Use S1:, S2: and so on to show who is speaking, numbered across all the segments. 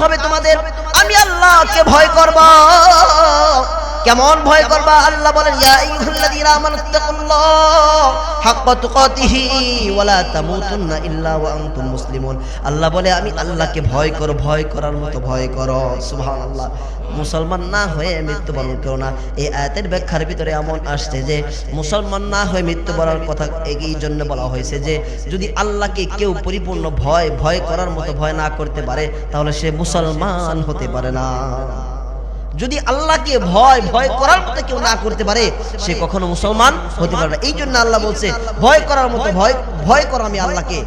S1: হবে তোমাদের, আমি আল্লাহকে ভয় করবা। কেমন ভয় করবা? আল্লাহ বলেন, ইয়া আইয়ুহাল্লাযীনা আমানুত্তাকুল্লাহ হাক্কা তুকাতিহি ওয়া লা তামুতুন্না ইল্লা ওয়া আনতুম মুসলিমুন। আল্লাহ বলে আমি আল্লাহকে ভয় করো, ভয় করার মতো ভয় করো। সুবহানাল্লাহ। মুসলমান না হয়ে মৃত্যুবরণ করো না। এই আয়াতের ব্যাখ্যার ভিতরে এমন আসছে যে মুসলমান না হয়ে মৃত্যুবরণের কথা এই জন্য বলা হয়েছে যে যদি আল্লাহকে কেউ পরিপূর্ণ ভয় করার মতো ভয় না করতে পারে তাহলে সে মুসলমান হতে পারে না। যদি আল্লাহকে ভয় করার মতো কেউ না করতে পারে সে কখনো মুসলমান হতে পারে না। এই জন্য আল্লাহ বলছে ভয় করার মতো ভয় করো আমি আল্লাহকে।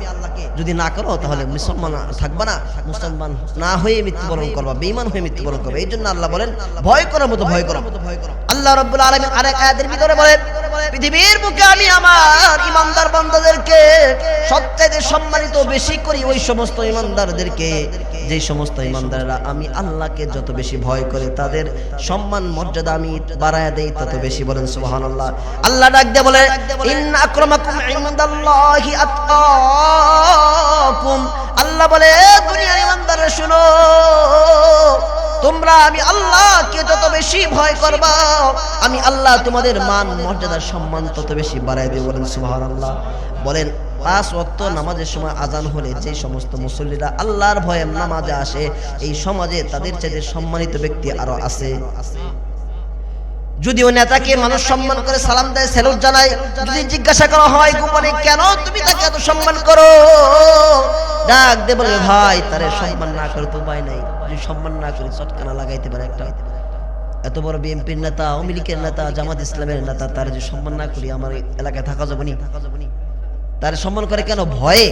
S1: যদি না করো তাহলে মুসলমান থাকবা না, মুসলমান না হয়ে মৃত্যুবরণ করবা, বেঈমান হয়ে মৃত্যুবরণ করবে। এই জন্য আল্লাহ বলেন ভয় করার মতো ভয় করো। আল্লাহ রাব্বুল আলামিন আরেক আয়াতের ভিতরে বলেন, পৃথিবীর বুকে আমি আমার ঈমানদার বান্দাদেরকে সবচেয়ে সম্মানিত বেশি করি ওই সমস্ত ঈমানদারদেরকে যে সমস্ত ঈমানদাররা আমি আল্লাহকে যত বেশি ভয় করে তাদের সম্মান মর্যাদা আমি বাড়ায়া দেই তত বেশি। বলেন সুবহানাল্লাহ। আল্লাহ ডাক দিয়ে বলে, ইন্না আকরামাকুম ইনদাল্লাহি আতকাকুম। আল্লাহ বলে দুনিয়ার ঈমানদাররা শুনো, তোমরা আমি আল্লাহকে যত বেশি ভয় করবা আমি আল্লাহ তোমাদের মান মর্যাদা সম্মান তত বেশি বাড়ায় দেব। বলেন সুবহানাল্লাহ। বলেন 5 ওয়াক্ত নামাজের সময় আজান হলে যে সমস্ত মুসল্লিরা আল্লাহর ভয়ে নামাজে আসে এই সমাজে তাদের চেয়ে সম্মানিত ব্যক্তি আরো আছে। যদিও নেতাকে মানুষ সম্মান করে সালাম দেয়, স্যালুট জানায়, যদি জিজ্ঞাসা করা হয় গোপনে কেন তুমি তাকে এত সম্মান করো, ডাক দে বলে ভাই তারে সম্মান না করে তো উপায় নাই, যদি সম্মান না করি চটকানা লাগাইতে পারে একটা। এত বড় বিএনপির নেতা, আওয়ামী লীগের নেতা, জামাত ইসলামের নেতা, তার যে সম্মান না করি আমার এলাকায় থাকা যাবে না। তার সম্মান করে কেন? ভয়ে।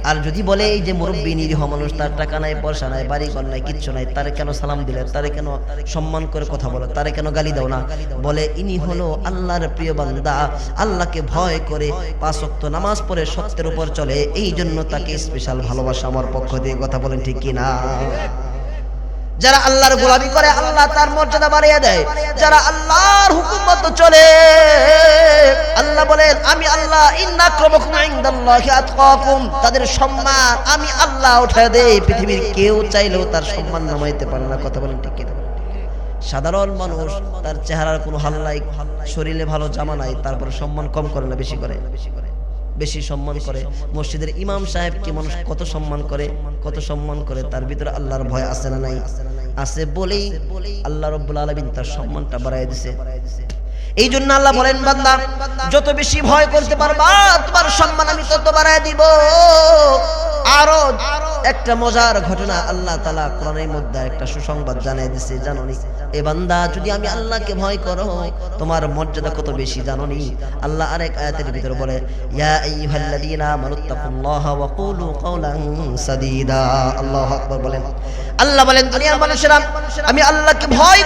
S1: আর যদি বলে এই যে মুরব্বী নিরীহ মানুষ, তার টাকা নাই, পয়সা নাই, বাড়ি ঘর নাই, কিচ্ছু নাই, তারে কেন সালাম দিলে, তারে কেন সম্মান করে কথা বলো, তারে কেন গালি দাও না? বলে ইনি হলো আল্লাহর প্রিয় বান্দা, আল্লাহকে ভয় করে 5 ওয়াক্ত নামাজ পড়ে সত্যের উপর চলে, এই জন্য তাকে স্পেশাল ভালোবাসা আমার পক্ষ দিয়ে। কথা বলেন ঠিক কিনা? যারা আল্লাহর গোলামি করে আল্লাহ তার মর্যাদা বাড়িয়ে দেয়। যারা আল্লাহর হুকুম মতো চলে আল্লাহ বলেন আমি আল্লাহ ইন্না আক্রামাকুম ইনদাল্লাহি আতকাকুম, তাদের সম্মান আমি আল্লাহ উঠায় দেই। পৃথিবীর কেউ চাইলেও তার সম্মান নামাইতে পারে না। কথা বলেন ঠিক কিনা? সাধারণ মানুষ তার চেহারার কোনো হাল নাই, শরীরে ভালো জামা নাই, তারপর সম্মান কম করে না বেশি করে? বেশি সম্মান করে। মসজিদের ইমাম সাহেবকে মানুষ কত সম্মান করে, তার ভিতরে আল্লাহর ভয় আছে না নাই? আছে বলেই আল্লাহ রাব্বুল আলামিন তার সম্মানটা বাড়ায় দিয়েছে। এই জন্য আল্লাহ বলেন বান্দা যত বেশি ভয় করতে পারবা তোমার সম্মান আমি তত বাড়ায় দিব। আরো একটা মজার ঘটনা আল্লাহ তাআলা কোরআনের মধ্যে একটা সুসংবাদ জানিয়ে দিয়েছে, জানোনি? এ বান্দা যদি আমি আল্লাহকে ভয় করো তোমার মর্যাদা কত বেশি জানোনি? আল্লাহ আরেক আয়াতের ভিতরে বলে, ইয়া আইয়ুহাল্লাযীনা আমানুত্তাকুল্লাহা ওয়া কুলু কাওলান সাদীদা। আল্লাহু আকবার বলেন। আল্লাহ বলেন দুনিয়ার মানুষেরা আমি আল্লাহকে ভয়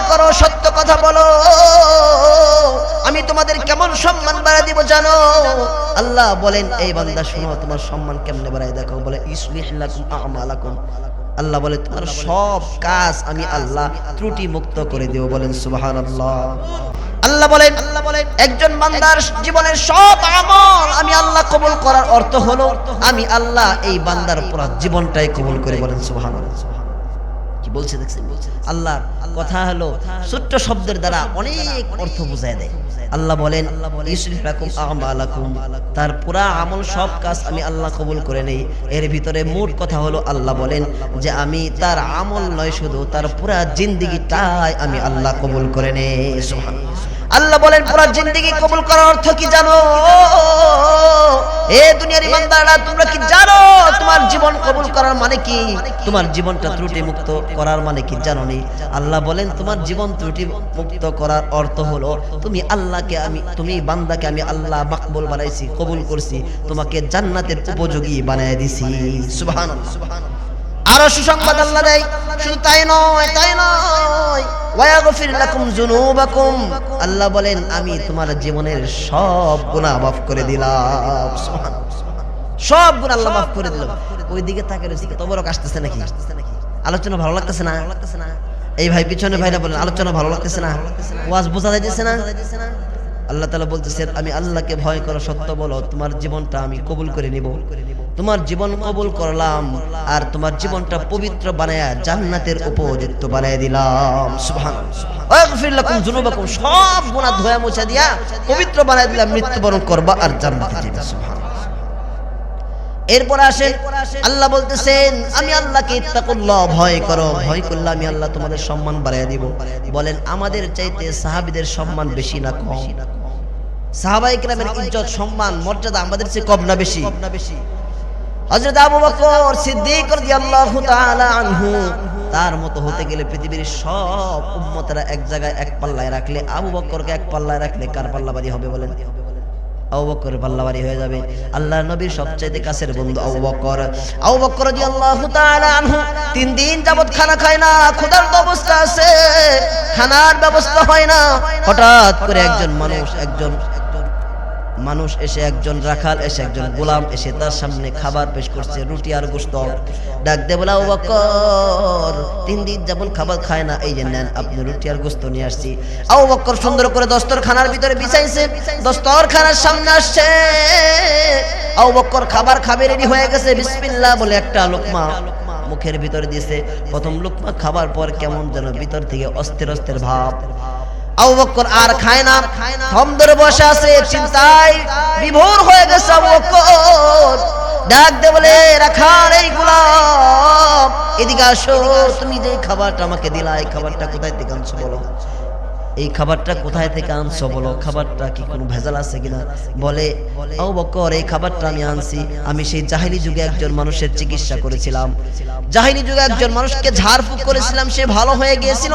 S1: করো, সত্য কথা বলো, আমি তোমাদের কেমন সম্মান বাড়ায় দিব জানো? আল্লাহ বলেন এই বান্দা শোনো তোমার সম্মান কেমনে বাড়ায় দেখো। বলে ইসলিহ লাকুম আমালাকুম। আল্লাহ বলে তোমার সব কাজ আমি আল্লাহ ত্রুটি মুক্ত করে দেব। বলেন সুবহানাল্লাহ। আল্লাহ বলেন একজন বান্দার জীবনের সব আমল আমি আল্লাহ কবুল করার অর্থ হলো আমি আল্লাহ এই বান্দার পুরো জীবনটাই কবুল করে। বলেন সুবহানাল্লাহ। কি বলছে দেখছেন? আল্লাহর কথা হলো ছোট্ট শব্দের দ্বারা অনেক অর্থ বোঝায় দেয়। আল্লাহ বলেন ইসলিহ লাকুম আমালাকুম, তার পুরা আমল সব কাজ আমি আল্লাহ কবুল করে নেই। এর ভিতরে মোট কথা হলো আল্লাহ বলেন যে আমি তার আমল নয় শুধু তার পুরা জিন্দেগিটাই আমি আল্লাহ কবুল করে নেই। সুবহানাল্লাহ। আল্লাহ বলেন পুরা জিন্দেগি কবুল করার অর্থ কি জানো? এ দুনিয়ার ইমানদাররা তোমরা কি জানো তোমার জীবন কবুল করার মানে কি? তোমার জীবনটা ত্রুটি মুক্ত করার মানে কি জানোনি? আল্লাহ বলেন তোমার জীবন ত্রুটি মুক্ত করার অর্থ হলো তুমি বান্দাকে আমি আল্লাহ মাকবুল বানাইছি, কবুল করছি, তোমাকে জান্নাতের উপযোগী বানায় দিছি। সুবহানাল্লাহ। আরো সুসংবাদ আল্লাহ দেয়, শুধু তাই নয় ওয়ায়াগফির লাকুম যুনুবাকুম। আল্লাহ বলেন আমি তোমার জীবনের সব গুনাহ মাফ করে দিলাম। সব গুনাহ আল্লাহ মাফ করে দিলাম। ওইদিকে তাকে রয়েছে তবরক আসতেছে নাকি? আলোচনা ভালো লাগতেছে না? এই ভাই পিছনে ভাইরা বলেন আলোচনা ভালো লাগতেছে না? ওয়াজ বোঝা যাইতেছে না? আল্লাহ তাআলা বলতেছেন আমি আল্লাহকে ভয় করো, সত্য বলো, তোমার জীবনটা আমি কবুল করে নিব। তোমার জীবন কবুল করলাম আর তোমার জীবনটা পবিত্র বানায়া জান্নাতের উপযুক্ত বানায় দিলাম। সুবহানাল্লাহ। আগফির লাকুম যুনুবাকুম, সব গুনাহ ধোয়া মুছে দিয়া পবিত্র বানায় দিলাম, মৃত্যুবরণ করবা আর জান্নাতে যাবে। সুবহানাল্লাহ। এরপর আসেন আল্লাহ বলতেছেন আমি আল্লাহকে ইত্তাকুল্লাহ, ভয় করো, ভয় করলে আমি আল্লাহ তোমাদের সম্মান বাড়াইয়া দিব। বলেন আমাদের চাইতে সাহাবীদের সম্মান বেশি না কম? সাহাবায়ে কেরামের ইজ্জত সম্মান মর্যাদা আমাদের চেয়ে কম না বেশি? হযরত আবু বকর সিদ্দিক রাদিয়াল্লাহু তাআলা আনহু তার মতো হতে গেলে পৃথিবীর সব উম্মতেরা এক জায়গায় এক পাল্লায় রাখলে আবু বকরকে এক পাল্লায় রাখলে কার পাল্লা ভারী হবে বলেন? আবু বকরের পাল্লা ভারী হয়ে যাবে। আল্লাহর নবীর সবচেয়ে কাছের বন্ধু আবু বকর। আবু বকর রাদিয়াল্লাহু তাআলা আনহু 3 দিন যাবত খানা খায় না, ক্ষুধার্ত অবস্থা আছে, খানার ব্যবস্থা হয় না। হঠাৎ করে একজন মানুষ এসে, একজন রাখাল এসে, একজন গোলাম এসে তার সামনে খাবার পেশ করছে, রুটি আর গোশত। ডাক দিয়ে বলে আবু বকর 3 দিন যেমন খাবার খায় না, এই যে নেন আপনি রুটি আর গোশত নিয়ে আসছি। আবু বকর সুন্দর করে দস্তরখানার ভিতরে বিছাইছে, দস্তরখানার সামনে আসছে। আবু বকর খাবার খাবে রেডি হয়ে গেছে, বিসমিল্লাহ বলে একটা লোকমা মুখের ভিতরে দিয়েছে। প্রথম লোকমা খাবার পর কেমন যেন ভিতর থেকে অস্থির অস্থির ভাব। আবু বকর আর খায় না, থম ধরে বসে আছে, চিন্তায় বিভোর হয়ে গেছে। আবু বকর ডাক দে বলে রাখাল এই গোলাম এদিকে আসো, তুমি যে খাবারটা আমাকে দিলা এই খাবারটা কোথায় থেকে আনছো বলো? এই খাবারটা কোথায় থেকে আনছো বলো? খাবারটা কি কোনো ভেজাল আছে কিনা? বলে আবু বকর এই খাবারটা আমি আনছি, আমি সেই জাহেলি যুগে একজন মানুষের চিকিৎসা করেছিলাম, জাহেলি যুগে একজন মানুষকে ঝাড়ফুঁক করেছিলাম, সে ভালো হয়ে গিয়েছিল,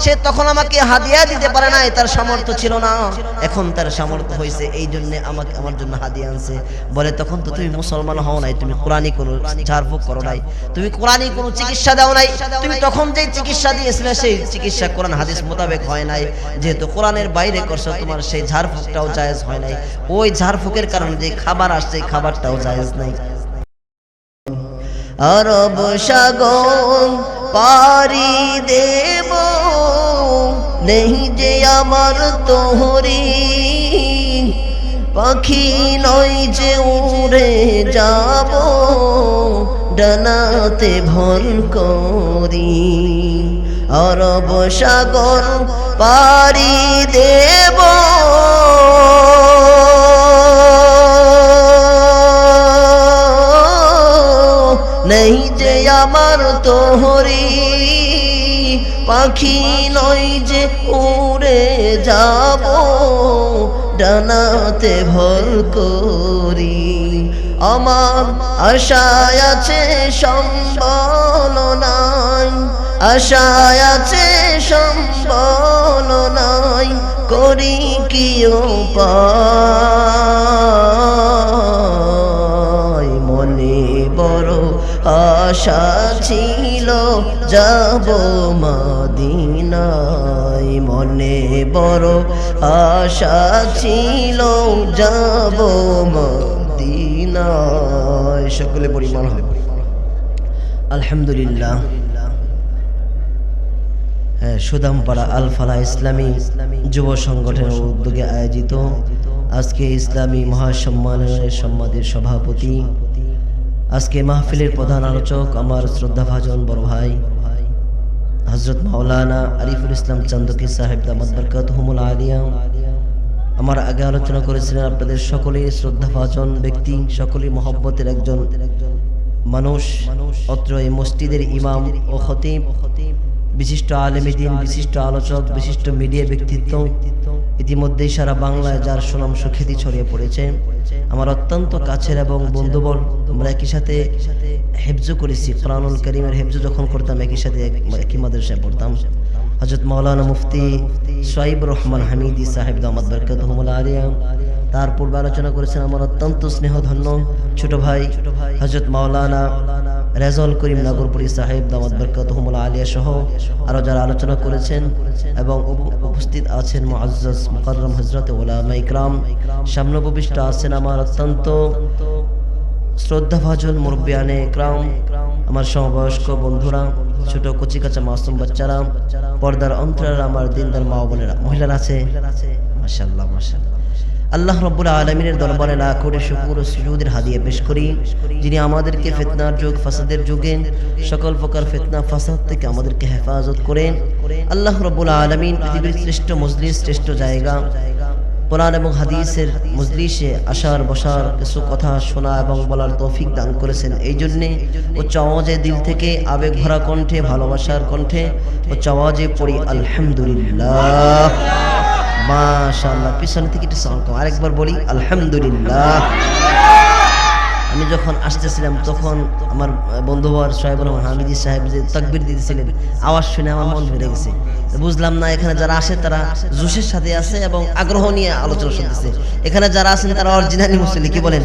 S1: সে তখন আমাকে হাদিয়া দিতে পারে নাই, তার সামর্থ্য ছিল না, এখন তার সামর্থ্য হয়েছে, এই জন্য আমাকে আমার জন্য হাদিয়া আনছে। বলে তখন তো তুমি মুসলমান হও নাই, তুমি কোরআনি কোনো ঝাড়ফুঁক করো নাই, তুমি কোরআনি কোনো চিকিৎসা দাও নাই, তুমি তখন যে চিকিৎসা দিয়েছিলে সেই চিকিৎসা কোরআন হাদিস মোতাবেক হয় নাই, যেহেতু কোরআনের বাইরে করছো তোমার সেই ঝাড়ফুঁকটাও জায়েজ হয় নাই, ওই ঝাড়ফুঁকের কারণে যে খাবার আসছে এই খাবারটাও জায়েজ নাই। আরব সাগর পারি দেব নেই যে আমার তোহরি, পাখি নয় যে উড়ে যাব ডানাতে ভর করি। আরব সাগর পারি দেব নেই যে আমার তোহরি, পাখি নয় যে উড়ে যাব ডানাতে ভর করি। আমার আশায় আছে সম্বল নাই, আশায় আছে সম্বল নাই, করি কি উপায়? মনে বড় আশা ছিল যাব মদিনায়, মনে বড় আশা ছিল যাব মদিনায়। সকলে পড়ি মারহাবা। আলহামদুলিল্লাহ। সুদামপাড়া আল ফালাহ ইসলামী যুব সংগঠনের উদ্যোগে আয়োজিত আজকে ইসলামী মহাসম্মেলনের সম্মানিত সভাপতি, আজকে মাহফিলের প্রধান আলোচক আমার শ্রদ্ধাভাজন বড় ভাই হযরত মাওলানা আরিফুল ইসলাম চান্দকি সাহেব দামাত বরকাতুহুমুল আলিয়া, আমার আগে আলোচনা করেছিলেন আপনাদের সকলেই শ্রদ্ধাভাজন ব্যক্তি, সকলেই মহব্বতের একজন মানুষ, অত্র এই মসজিদের ইমাম ও খতিব, বিশিষ্ট আলেমে দ্বীন, বিশিষ্ট আলোচক, বিশিষ্ট মিডিয়া ব্যক্তিত্ব, ইতিমধ্যেই সারা বাংলায় যার সুনাম সুখ্যাতি ছড়িয়ে পড়েছে, আমার অত্যন্ত কাছের এবং বন্ধুবর। আমরা একই সাথে হেফজ করেছি, কোরআনুল কারীমের হেফজ যখন করতাম একই সাথে একই মাদ্রাসায় পড়তাম। হযরত মাওলানা মুফতি সোহাইবুর রহমান হামিদি সাহেব দামাত বরকাতুহুমুল আলিয়া, তার পূর্বে আলোচনা করেছেন আমার অত্যন্ত স্নেহধন্য ছোট ভাই হযরত মাওলানা রেজাউল করিম নাগরপুরি সাহেব দামাত বরকাতুহুমুল আলিয়া সহ আরো যারা আলোচনা করেছেন এবং উপস্থিত আছেন মুআজ্জাজ মুকাররম হযরত উলামা ইকরাম, সামনে উপবিষ্ট আছেন আমার অত্যন্ত শ্রদ্ধাভাজন মুরব্বিয়ানে ইকরাম, আমার সমবয়স্ক বন্ধুরা, ছোট কচি কাঁচা মাসুম বাচ্চারা, পর্দার অন্তরার আমার দিনদার মা বোনেরা, মহিলারা আছে মাশাআল্লাহ মাশাআল্লাহ। আল্লাহ রাব্বুল আলামিনের দরবারে লাখ কোটি শুকর ও সুজুদের হাদিয়া পেশ করি, যিনি আমাদেরকে ফিতনার যুগ ফাসাদের যুগে সকল প্রকার ফিতনা ফাসাদ থেকে আমাদেরকে হেফাজত করেন। আল্লাহ রাব্বুল আলামিন পৃথিবীর শ্রেষ্ঠ মজলিস, শ্রেষ্ঠ জায়গা কোরআন এবং হাদিসের মজলিসে আসার বসার কিছু কথা শোনা এবং বলার তৌফিক দান করেছেন। এই জন্যে উচ্চ আওয়াজে দিল থেকে আবেগ ভরা কণ্ঠে, ভালোবাসার কণ্ঠে উচ্চ আওয়াজে পড়ি আলহামদুলিল্লাহ। মাশাআল্লাহ। পিছন থেকে একটু সাউন্ড কম, আরেকবার বলি আলহামদুলিল্লাহ। আমি যখন আসতেছিলাম তখন আমার বন্ধুবর সোহেব রহমান হামিদি সাহেব যে তাকবীর দিতেছিলেন, আওয়াজ শুনে আমার মন ভরে গেছে। বুঝলাম না এখানে যারা আসে তারা জোশের সাথে আছে এবং আগ্রহ নিয়ে আলোচনা শুনতেছে। এখানে যারা আছেন তারা অরিজিনালি মুসলিম। কি বলেন?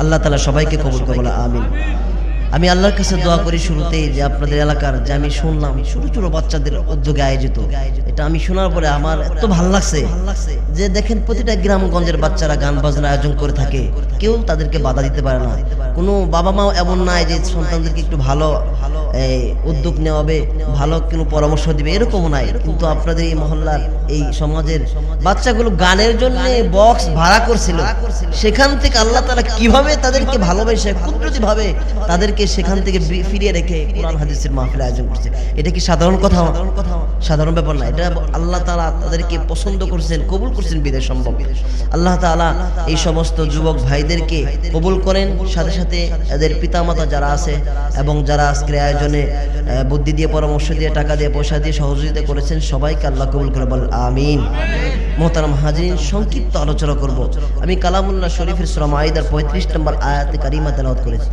S1: আল্লাহ তাআলা সবাইকে কবুল করে বলা আমিন। আমি আল্লাহর কাছে দোয়া করি শুরুতেই যে আপনাদের এলাকার যে আমি শুনলাম ছোট ছোট বাচ্চাদের উদ্যোগে আয়োজিত, এটা আমি শোনার পরে আমার এত ভালো লাগছে যে দেখেন প্রতিটা গ্রামগঞ্জের বাচ্চারা গান বাজনার আয়োজন করে থাকে, কেউ তাদেরকে বাধা দিতে পারে না। কোনো বাবা মাও এমন নাই যে সন্তানদেরকে একটু ভালো উদ্যোগ নেওয়াবে, ভালো কোনো পরামর্শ দিবে, এরকমও নাই। কিন্তু আপনাদের এই মহল্লার এই সমাজের বাচ্চাগুলো গানের জন্য বক্স ভাড়া করছিল, সেখান থেকে আল্লাহ তাআলা কিভাবে তাদেরকে ভালোবেসে কুদরতি ভাবে তাদেরকে সেখান থেকে ফিরিয়ে রেখে কোরআন হাদিসের মাহফিল আয়োজন করছে। এটা কি সাধারণ কথা? সাধারণ ব্যাপার না। এটা আল্লাহ তাআলা তাদেরকে পছন্দ করছেন, কবুল করছেন বিধায় সম্ভব। আল্লাহ তাআলা এই সমস্ত যুবক ভাইদেরকে কবুল করেন, সাথে সাথে এদের পিতামাতা যারা আছে এবং যারা আজকের আয়োজনে বুদ্ধি দিয়ে, পরামর্শ দিয়ে, টাকা দিয়ে, পয়সা দিয়ে সহযোগিতা করেছেন, সবাইকে আল্লাহ কবুল করে বল আমিন। মোহতারাম হাজিরিন, সংক্ষিপ্ত আলোচনা করব। আমি কালামুল্লাহ শরীফের সূরা মাইদার 35 নম্বর আয়াতে কারিমা তেলাওয়াত করেছি।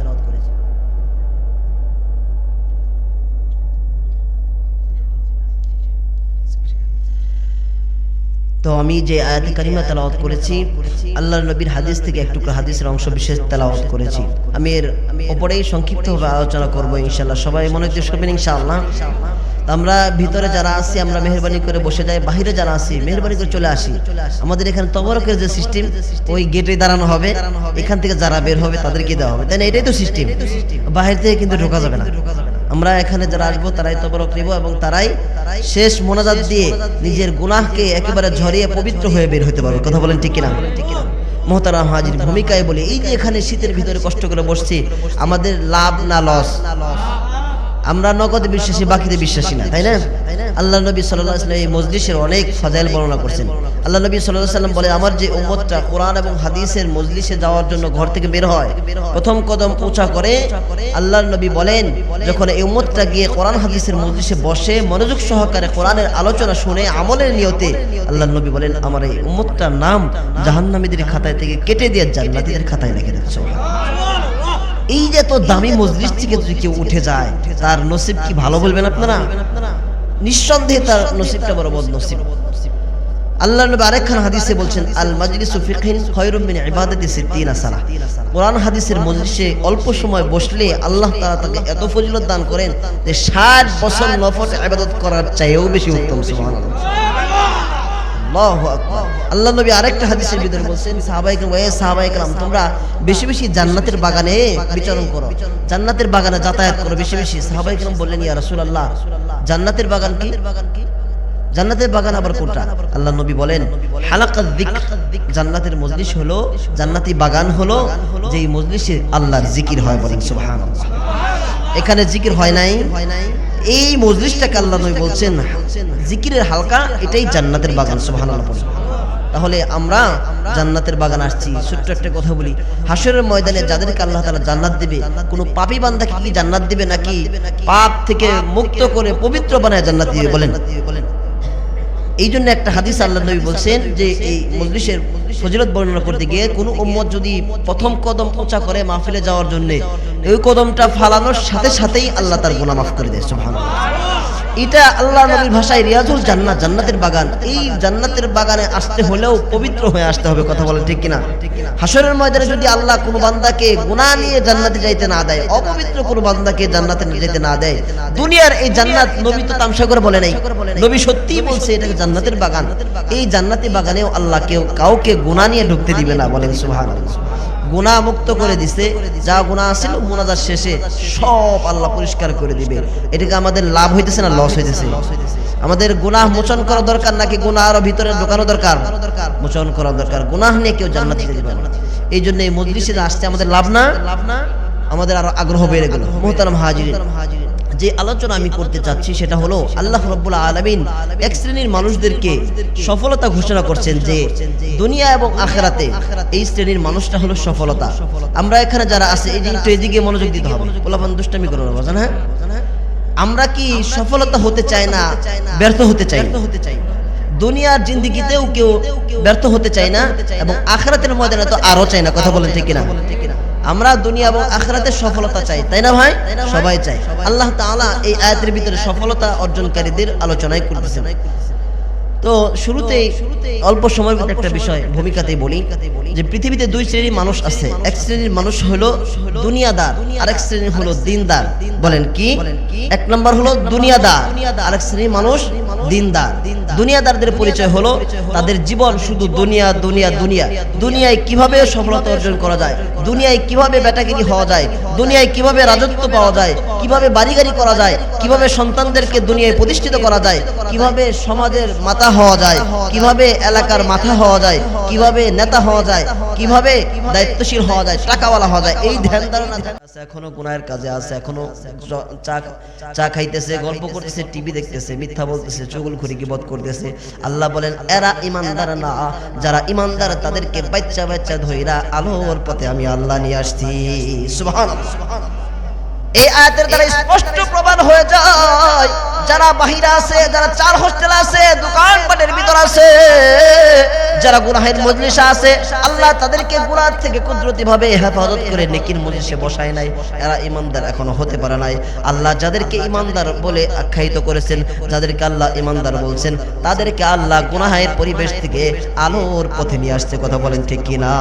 S1: তো আমি যে আয়াতে কারিমা তেলাওয়াত করেছি আল্লাহর নবীর হাদিস থেকে একটু হাদিসের অংশ বিশেষ তেলাওয়াত করেছি। আমি এর উপরেই সংক্ষিপ্তভাবে আলোচনা করব ইনশাআল্লাহ। সবাই মনোযোগ করবেন ইনশাআল্লাহ। আমরা ভিতরে যারা আছি আমরা মেহেরবানি করে বসে যাই, বাইরে যারা আছি মেহেরবানি করে চলে আসি। আমাদের এখানে তবরকের যে সিস্টেম, ওই গেটে দাঁড়ানো হবে, এখান থেকে যারা বের হবে তাদেরকে দেওয়া হবে, তাই না? এটাই তো সিস্টেম। বাইরে থেকে কিন্তু ঢোকা যাবে না। আমরা এখানে যারা আসবো তারাই তবরক নিব এবং তারাই শেষ মোনাজাত দিয়ে নিজের গুনাহকে একেবারে ঝরিয়ে পবিত্র হয়ে বের হতে পারবে। কথা বলেন ঠিক কিনা? মোহতারাম হাজির, ভূমিকায় বলি, এই যে এখানে শীতের ভিতরে কষ্ট করে বসছি, আমাদের লাভ না লস? আমরা নগদে বিশ্বাসী, বাকিতে বিশ্বাসী না, তাই না? আল্লাহ নবী সাল্লাল্লাহু আলাইহি ওয়াসাল্লাম এই মজলিসের অনেক ফাজাইল বর্ণনা করেছেন। আল্লাহ নবী সাল্লাল্লাহু আলাইহি ওয়াসাল্লাম বলে, আমার যে উম্মতটা কোরআন এবং হাদিসের মজলিসে যাওয়ার জন্য ঘর থেকে বের হয়, প্রথম কদম উঁচা করে, আল্লাহর নবী বলেন যখন এই উম্মতটা গিয়ে কোরআন হাদিসের মজলিসে বসে মনোযোগ সহকারে কোরআনের আলোচনা শুনে আমলের নিয়তে, আল্লাহর নবী বলেন আমার এই উম্মতটার নাম জাহান্নামীদের খাতায় থেকে কেটে দিয়ে জান্নাতীদের খাতায় লিখে দেওয়া হবে। এই যে তো দামি মজলিস থেকে যদি কেউ উঠে যায়, তার নসিব কি ভালো বলবেন আপনারা? নিঃসন্দেহে তার নসিবটা বড় বদনসিব। আল্লাহ নবী আরেকখান হাদিসে বলছেন, আল মাজলিসু ফিকহিন খায়রুম মিন ইবাদাতি 60 সানা। কোরআন হাদিসের মজলিসে অল্প সময় বসলে আল্লাহ তাআলা তাকে এত ফজিলত দান করেন যে 60 বছর নফল ইবাদত করার চাইতেও বেশি উত্তম। সুবহানাল্লাহ, আল্লাহু আকবার। আল্লাহ নবী আরেকটা হাদিসের ভিতরে বলেন, সাহাবায়ে কেরাম তোমরা বেশি বেশি জান্নাতের বাগানে বিচরণ করো, জান্নাতের বাগানে যাতায়াত করো বেশি বেশি। সাহাবায়ে কেরাম বললেন, ইয়া রাসূলুল্লাহ, জান্নাতের বাগান কি? জান্নাতের বাগান আবার কোনটা? আল্লাহ নবী বলেন, হালাকাত যিকর, জান্নাতের মজলিস হলো, জান্নাতি বাগান হলো যেই মজলিসে আল্লাহর জিকির হয়। বলেন সুবহানাল্লাহ। এখানে জিকির হয় নাই, এই মজলিসটাকে আল্লাহ নবী বলছেন জিকিরের হালকা, এটাই জান্নাতের বাগান। সুবহানাল্লাহ। তাহলে আমরা জান্নাতের বাগান আসছি। ছোট্ট একটা কথা বলি, হাসরের ময়দানে যাদেরকে আল্লাহ তাআলা জান্নাত দিবে, কোনো পাপী বান্দাকে কি জান্নাত দিবে নাকি পাপ থেকে মুক্ত করে পবিত্র বানায় জান্নাত দিবে? বলেন। এই জন্য একটা হাদিস আল্লাহ নবী বলছেন যে এই মজলিসের ফজিলত বর্ণনা করতে গিয়ে কোনো উম্মত যদি প্রথম কদম উঁচা করে মাহফিলে যাওয়ার জন্য, এই কদমটা ফালানোর সাথে সাথেই আল্লাহ তার গুনাহ মাফ করে দেয়। সুবহানাল্লাহ। এটা আল্লাহ নবীর ভাষায় রিয়াজুল জান্নাত, জান্নাতের বাগান। এই জান্নাতের বাগানে আসতে হলেও পবিত্র হয়ে আসতে হবে। কথা বলেন ঠিক কিনা? হাসরের ময়দানে যদি আল্লাহ কোনো বান্দাকে গুনাহ নিয়ে জান্নাতে যাইতে না দেয়, অপবিত্র কোনো বান্দাকে জান্নাতে যেতে না দেয়, দুনিয়ার এই জান্নাত নবী তো তামসা করে বলে নাই, নবী সত্যিই বলছে এটাকে জান্নাতের বাগান। এই জান্নাতি বাগানেও আল্লাহ কাউকে গুনাহ নিয়ে ঢুকতে দিবে না। বলেন সুবহানাল্লাহ। গুনাহ মুক্ত করে দিছে, যা গুনাহ ছিল মুনাজাত শেষে সব আল্লাহ পরিষ্কার করে দিবে। এটাকে আমাদের লাভ হইতেছে না লস হইতেছে? আমাদের গুনাহ মোচন করা দরকার নাকি গুনাহ আরো ভিতরে ঢোকানো দরকার? মোচন করা দরকার। গুনাহ নিয়ে কেউ জান্নাতে যেতে পারবে না। এই জন্য এই মজলিসে আসতে আমাদের লাভ না, আমাদের আরো আগ্রহ বেড়ে গেল। মুহতারাম হাজিরিন, যে আলোচনা আমি করতে চাচ্ছি সেটা হলো আল্লাহ রাব্বুল আলামিন এক শ্রেণীর মানুষদেরকে সফলতা ঘোষণা করছেন যে দুনিয়া এবং আখিরাতে এই শ্রেণীর মানুষটা হলো সফলতা। আমরা এখানে যারা আছে এই একটু এদিকে মনোযোগ দিতে হবে। পোলাপান দুষ্টামি করো না, বুঝেন? হ্যাঁ, আমরা কি সফলতা হতে চাই না ব্যর্থ হতে চাই? দুনিয়ার জিন্দেগিতেও কেউ ব্যর্থ হতে চাই না এবং আখিরাতের ময়দানে তো আরো চাই না। কথা বলেন ঠিক কিনা? আমরা দুনিয়া এবং আখিরাতে সফলতা চাই, তাই না ভাই? সবাই চাই। আল্লাহ তাআলা এই আয়াতের ভিতরে সফলতা অর্জনকারীদের আলোচনাই করতেছেন। তো শুরুতেই অল্প সময়ের ভিতরে একটা বিষয় ভূমিকাতেই বলি যে পৃথিবীতে দুই শ্রেণীর মানুষ আছে। এক শ্রেণীর মানুষ হলো দুনিয়াদার, আরেক শ্রেণীর হলো দিনদার। বলেন কি? এক নম্বর হলো দুনিয়াদার, আরেক শ্রেণীর মানুষ দিনদার। দুনিয়াদারদের পরিচয় হলো তাদের জীবন শুধু দুনিয়া দুনিয়া দুনিয়া। দুনিয়ায় কিভাবে সফলতা অর্জন করা যায়, দুনিয়ায় কিভাবে বেটাগিরি হওয়া যায়, দুনিয়ায় কিভাবে রাজত্ব পাওয়া যায়, কিভাবে বাড়ি গাড়ি করা যায়, কিভাবে সন্তানদেরকে দুনিয়ায় প্রতিষ্ঠিত করা যায়, কিভাবে সমাজের মাথা হওয়া যায়, কিভাবে এলাকার মাথা হওয়া যায়, কিভাবে নেতা হওয়া যায়, কিভাবে দায়িত্বশীল হওয়া যায়, টাকাওয়ালা হওয়া যায়, এই ধ্যান ধারণা আছে। এখনো গুনাহের কাজে আছে, এখনো চা খাইতেছে, গল্প করতেছে, টিভি দেখতেছে, মিথ্যা বলতেছে, চুগলখড়ি গীবত করতেছে। আল্লাহ বলেন এরা ইমানদার না। যারা ইমানদার তাদেরকে বাচ্চা বাচ্চা ধইরা আলোর পথে আমি আল্লাহ নিয়ে আসছি। সুবহানাল্লাহ। এই আয়াতের দ্বারা স্পষ্ট প্রমাণ হয়ে যায় যারা বাহিরে আছে, যারা চার হোস্টেল আছে, দোকানপাটের ভিতর আছে, যারা গুনাহের মজলিসে আছে, আল্লাহ তাদেরকে গুনাহ থেকে কুদরতি ভাবে হেফাজত করে নেকির মজলিসে বসায় নাই। এরা ইমানদার এখনো হতে পারে নাই। আল্লাহ যাদেরকে ইমানদার বলে আখ্যায়িত করেছেন, যাদেরকে আল্লাহ ইমানদার বলছেন, তাদেরকে আল্লাহ গুনাহের পরিবেশ থেকে আলোর পথে নিয়ে আসছে। কথা বলেন ঠিক কিনা?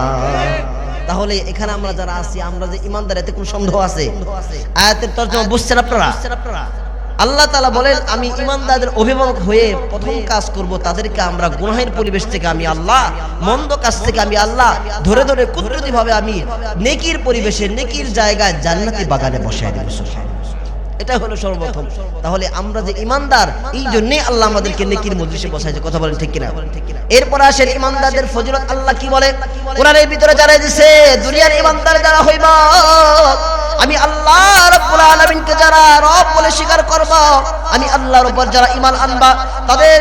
S1: তাহলে এখানে আমরা যারা আছি, আমরা যে ইমানদার, এতে কোনো সন্দেহ আছে? আয়াতের তরজমা বুঝছেন আপনারা? আল্লাহ তাআলা বলেন আমি ইমানদারদের অভিভাবক হয়ে প্রথম কাজ করব, তাদেরকে আমরা গুনাহের পরিবেশ থেকে আমি আল্লাহ, মন্দ কাজ থেকে আমি আল্লাহ ধরে ধরে কুদরতি ভাবে আমি নেকির পরিবেশে, নেকির জায়গায় জান্নাতি বাগানে বসায় দেব। এটা হলো সর্বপ্রথম। তাহলে আমরা যে ইমানদার, এই জন্যই আল্লাহ আমাদেরকে নেকির মজলিসে বসাইছে। কথা বলেন ঠিক কিনা? এরপর আসেন ইমানদারদের ফজিলত আল্লাহ কি বলে কোরআনের ভিতরে জানাই দিয়েছে। দুনিয়ার ইমানদার যারা হইবা, আমি আল্লাহ রাব্বুল আলামিনকে যারা রব বলে স্বীকার করবা, আমি আল্লাহর উপর যারা ঈমান আনবা, তাদের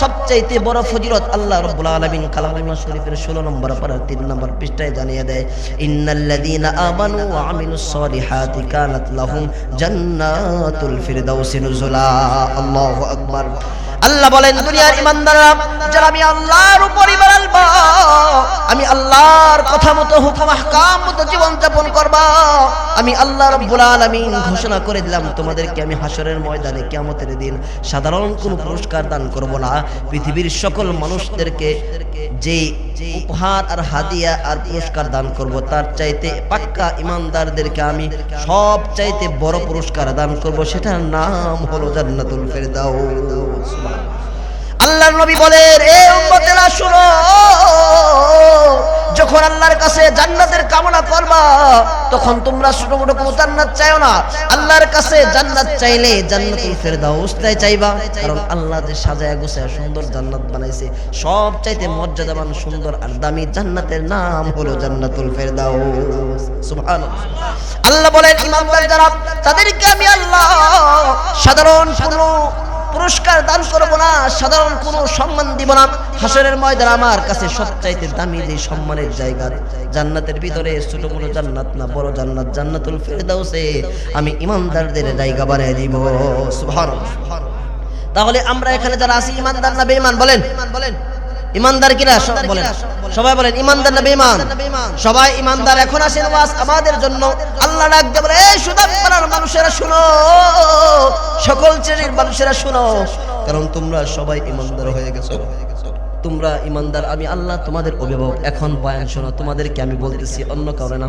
S1: সবচেয়ে বড় ফজিলত আল্লাহ রাব্বুল আলামিন কালামুল্লাহ শরীফের 16 নম্বর পারা 3 নম্বর পৃষ্ঠায় জানিয়ে দেয়, ইন্নাল্লাযীনা আমানু ওয়া আমিলুস সলিহাতি কানাত লাহুম জান্নাতুল ফিরদাউসি নুজুলা। আল্লাহু আকবার। আল্লাহ বলেন দুনিয়ার ইমানদাররা যারা আমি আল্লাহর উপর ঈমান আনবা, আমি আল্লাহর কথা মতো, হুকুম আহকাম মতো জীবন যাপন করবা, আমি আল্লাহ রাব্বুল আলামিন ঘোষণা করে দিলাম তোমাদেরকে আমি হাসরের ময়দানে কিয়ামতের দিন সাধারণ কোনো পুরস্কার দান করব না। পৃথিবীর সকল মানুষদেরকে যে উপহার আর হাদিয়া আর পুরস্কার দান করব, তার চাইতে পাক্কা ইমানদারদেরকে আমি সব চাইতে বড় পুরস্কার দান করব, সেটার নাম হলো জান্নাতুল ফিরদাউস। আল্লাহর নবী বলেন এ উম্মতেরা শুনো, যখন আল্লাহর কাছে জান্নাতের কামনা করবা, তখন তোমরা ছোট বড় কোনো জান্নাত চাইও না। আল্লাহর কাছে জান্নাত চাইলে জান্নাতুল ফেরদাউসটাই চাইবা, কারণ আল্লাহ যে সাজায় গোছায় সুন্দর জান্নাত বানাইছে, সব চাইতে মর্যাদাবান, সুন্দর আর দামি জান্নাতের নাম হলো জান্নাতুল ফেরদাউস। সুবহানাল্লাহ। আল্লাহ বলেন ইমানদার যারা, তাদেরকে আমি আল্লাহ সাধারণ কোনো পুরস্কার দান করব না, সাধারণ কোনো সম্মান দিব না। হাসরের ময়দানে আমার কাছে সবচাইতে দামি যে সম্মানের জায়গা জান্নাতের ভিতরে, ছোট বড় জান্নাত না, বড় জান্নাত জান্নাতুল ফিরদাউসে আমি ইমানদারদের জায়গা বানিয়ে দিব। সুবহানাল্লাহ। তাহলে আমরা এখানে যারা আছি ইমানদার না বেঈমান? বলেন ইমানদার কিনা? বলেন সবাই, বলেন ইমানদার না বেঈমান? সবাই ইমানদার। এখন আসেন ওয়াজ আমাদের জন্য। আল্লাহ ডাক দিয়ে বলে এই সুদাপাড়ার মানুষেরা শুনো, সকল শ্রেণীর মানুষেরা শুনো, কারণ তোমরা সবাই ইমানদার হয়ে গেছো, তোমরা ইমানদার, আমি আল্লাহ তোমাদের অভিভাবক। এখন বয়ান শোনো, তোমাদেরকে আমি বলতেছি, অন্য কারণে না।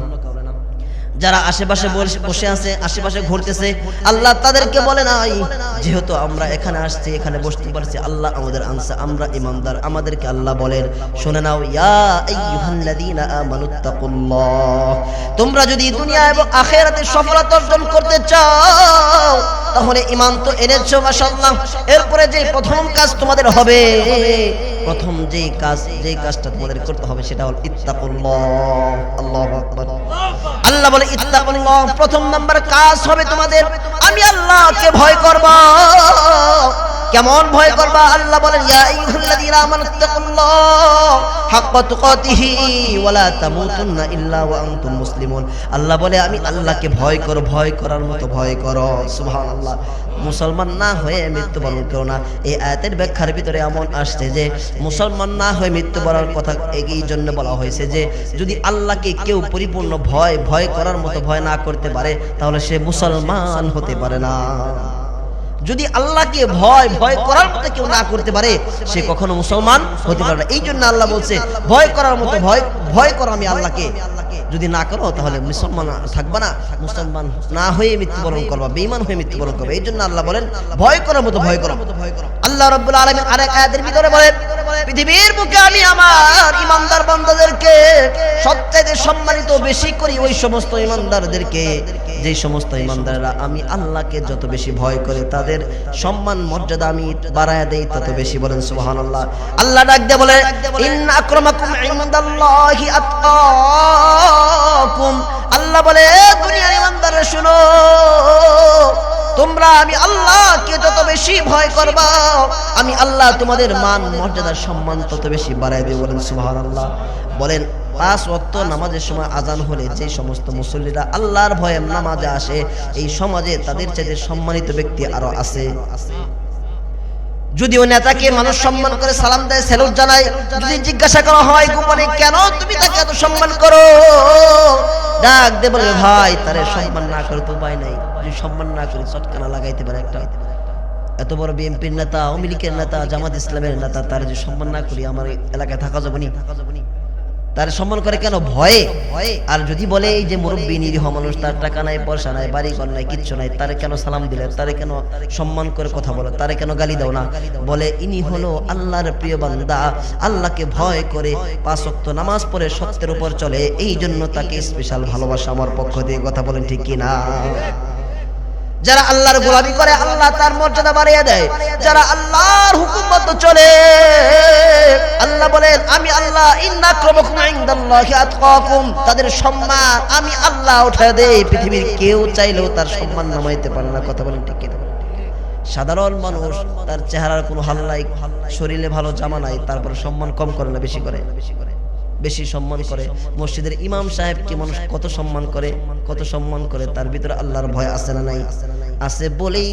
S1: যারা আশেপাশে বসে আছে, আশেপাশে ঘুরতেছে, আল্লাহ তাদেরকে বলে নাই যেহেতু আমরা এখানে আসছি, এখানে বসতে পারছি, আল্লাহ আমাদের আনছে, আমরা ইমানদার। আমাদেরকে আল্লাহ বলেন শুনে নাও, ইয়া আইয়ুহাল্লাযীনা আমানুত্তাকুল্লাহ, তোমরা যদি দুনিয়া এবং আখিরাতে সফলতা অর্জন করতে চাও, তাহলে ঈমান তো এনেছো মাশাআল্লাহ। এরপরে যে প্রথম কাজ তোমাদের হবে, প্রথম যেই কাজটা তোমাদের করতে হবে সেটা হলো ইত্তাকুল্লাহ। আল্লাহু আকবার। আল্লাহ বলে ইত্তাকুল্লাহ, প্রথম নাম্বার কাজ হবে তোমাদের আমি আল্লাহকে ভয় করবা। কেমন ভয় করবা? আল্লাহ বলেন ইয়া আইয়ুহাল্লাযীনা আমানুত্তাকুল্লাহ হাক্কা তুকাতিহি ওয়া লা তামুতুন্না ইল্লা ওয়া আনতুম মুসলিমুন। আল্লাহ বলে আমি আল্লাহকে ভয় করো, ভয় করার মতো ভয় করো। সুবহানাল্লাহ। মুসলমান না হয়ে মৃত্যুবরণ করো না। এই আয়াতের ব্যাখ্যার ভিতরে এমন আসছে যে মুসলমান না হয়ে মৃত্যুবরণের কথা এই জন্য বলা হয়েছে যে যদি আল্লাহকে কেউ পরিপূর্ণ ভয় করার মতো ভয় না করতে পারে তাহলে সে মুসলমান হতে পারে না। যদি আল্লাহকে ভয় করার মতো কেউ না করতে পারে সে কখনো মুসলমান হতে পারে না। এই জন্য আল্লাহ বলছে ভয় করার মতো ভয় করো আমি আল্লাহকে। যদি না করো তাহলে মুসলমান থাকবা না, মুসলমান না হয়ে মৃত্যুবরণ করবা, বেঈমান হয়ে মৃত্যুবরণ করবে। এই জন্য আল্লাহ বলেন ভয় করার মতো ভয় করো। আল্লাহ রাব্বুল আলামিন আরেক আয়াতের ভিতরে বলেন পৃথিবীর বুকে আমি আমার ঈমানদার বান্দাদেরকে সবচেয়ে সম্মানিত বেশি করি ওই সমস্ত ঈমানদারদেরকে যে সমস্ত ঈমানদাররা আমি আল্লাহকে যত বেশি ভয় করে তাদের সম্মান মর্যাদা আমি বাড়ায়া দেই তত বেশি। বলেন সুবহানাল্লাহ। আল্লাহ ডাক দিয়ে বলে ইন্না আকরামাকুম ইনদাল্লাহি আতকাকুম। আল্লাহ বলে দুনিয়ার ঈমানদাররা শুনো, তোমরা আমি আল্লাহকে যত বেশি ভয় করবা আমি আল্লাহ তোমাদের মান মর্যাদা সম্মান তত বেশি বাড়ায় দেব। বলেন সুবহানাল্লাহ। বলেন 5 ওয়াক্ত নামাজের সময় আজান হলে যে সমস্ত মুসল্লিরা আল্লাহর ভয়ে নামাজে আসে এই সমাজে তাদের চেয়ে সম্মানিত ব্যক্তি আরো আছে। যদিও নেতাকে মানুষ সম্মান করে সালাম দেয়, স্যালুট জানায়, যদি জিজ্ঞাসা করা হয় গোপনে কেন তুমি তাকে এত সম্মান করো, ডাক দে বলে ভাই তারে সম্মান না করে তো উপায় নাই। যদি সম্মান না করি চটকানা লাগাইতে পারে একটা এত বড় বিএনপির নেতা, আওয়ামী লীগের নেতা, জামাত ইসলামের নেতা, তার যদি সম্মান না করি আমার এলাকায় থাকা যাবে না। তার সম্মান করে কেন? ভয়ে। আর যদি বলে এই যে মুরব্বী নিরীহ মানুষ, তার টাকা নাই, পয়সা নাই, বাড়ি ঘর নাই, কিচ্ছু নাই, তারে কেন সালাম দিলে, তারে কেন সম্মান করে কথা বলো, তারে কেন গালি দাও না? বলে ইনি হলো আল্লাহর প্রিয় বান্দা, আল্লাহকে ভয় করে 5 ওয়াক্ত নামাজ পড়ে সত্যের উপর চলে, এই জন্য তাকে স্পেশাল ভালোবাসা আমার পক্ষ দিয়ে। কথা বলেন ঠিক কিনা? যারা আল্লাহর গোলামি করে আল্লাহ তার মর্যাদা বাড়িয়ে দেয়। যারা আল্লাহর হুকুম মতো চলে আল্লাহ বলেন আমি আল্লাহ ইন্না আক্রামাকুম ইনদাল্লাহি আতকাকুম, তাদের সম্মান আমি আল্লাহ উঠায় দেই। পৃথিবীর কেউ চাইলেও তার সম্মান নামাইতে পারে না। কথা বলেন ঠিক কিনা? সাধারণ মানুষ তার চেহারার কোনো হাল নাই, শরীরে ভালো জামা নাই, তারপর সম্মান কম করে না বেশি করে, বেশি সম্মান করে। মসজিদের ইমাম সাহেবকে মানুষ কত সম্মান করে, তার ভিতরে আল্লাহর ভয় আছে না নাই? আছে বলেই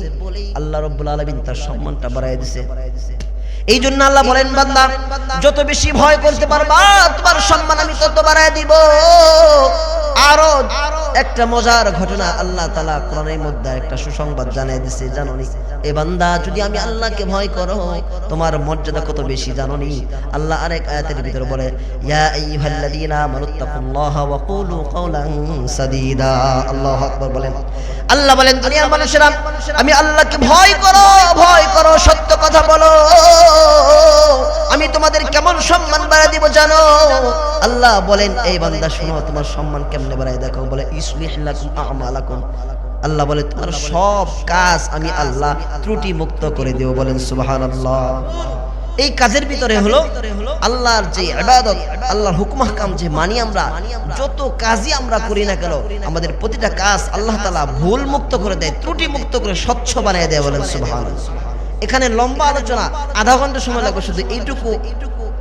S1: আল্লাহ রাব্বুল আলামিন তার সম্মানটা বাড়ায় দিয়েছে। এই জন্য আল্লাহ বলেন বান্দা যত বেশি ভয় করতে পারবা তোমার সম্মান আমি তত বাড়ায় দিব। আরো একটা মজার ঘটনা আল্লাহ তাআলা কোরআনের মধ্যে একটা সুসংবাদ জানিয়ে দিয়েছে, জানোনি? এ বান্দা যদি আমি আল্লাহকে ভয় করো তোমার মর্যাদা কত বেশি জানোনি? আল্লাহ আরেক আয়াতের ভিতরে বলে ইয়া আইয়ুহাল্লাযীনা আমানুত্তাকুল্লাহা ওয়া কুলু কাওলান সাদীদা। আল্লাহু আকবার। বলেন আল্লাহ বলেন দুনিয়ার মানুষেরা আমি আল্লাহকে ভয় করো, সত্য কথা বলো, আমি তোমাদের কেমন সম্মান বাড়ায় দিব জানো? আল্লাহ বলেন এই বান্দা শুনো তোমার সম্মান কেমনে বাড়ায় দেখো। বলে ইসলিহ লাকুম আমালাকুম। আল্লাহ বলে তোমার সব কাজ আমি আল্লাহ ত্রুটি মুক্ত করে দেব। বলেন সুবহানাল্লাহ। এই কাজের ভিতরে হলো আল্লাহর যে ইবাদত, আল্লাহর হুকুম আহকাম যে মানি আমরা, যত কাজই আমরা করি না কেন আমাদের প্রতিটা কাজ আল্লাহ তাআলা ভুল মুক্ত করে দেয়, ত্রুটি মুক্ত করে স্বচ্ছ বানিয়ে দেয়। বলেন সুবহানাল্লাহ। এখানে লম্বা আলোচনা, আধা ঘন্টা সময় লাগবে শুধু এইটুকু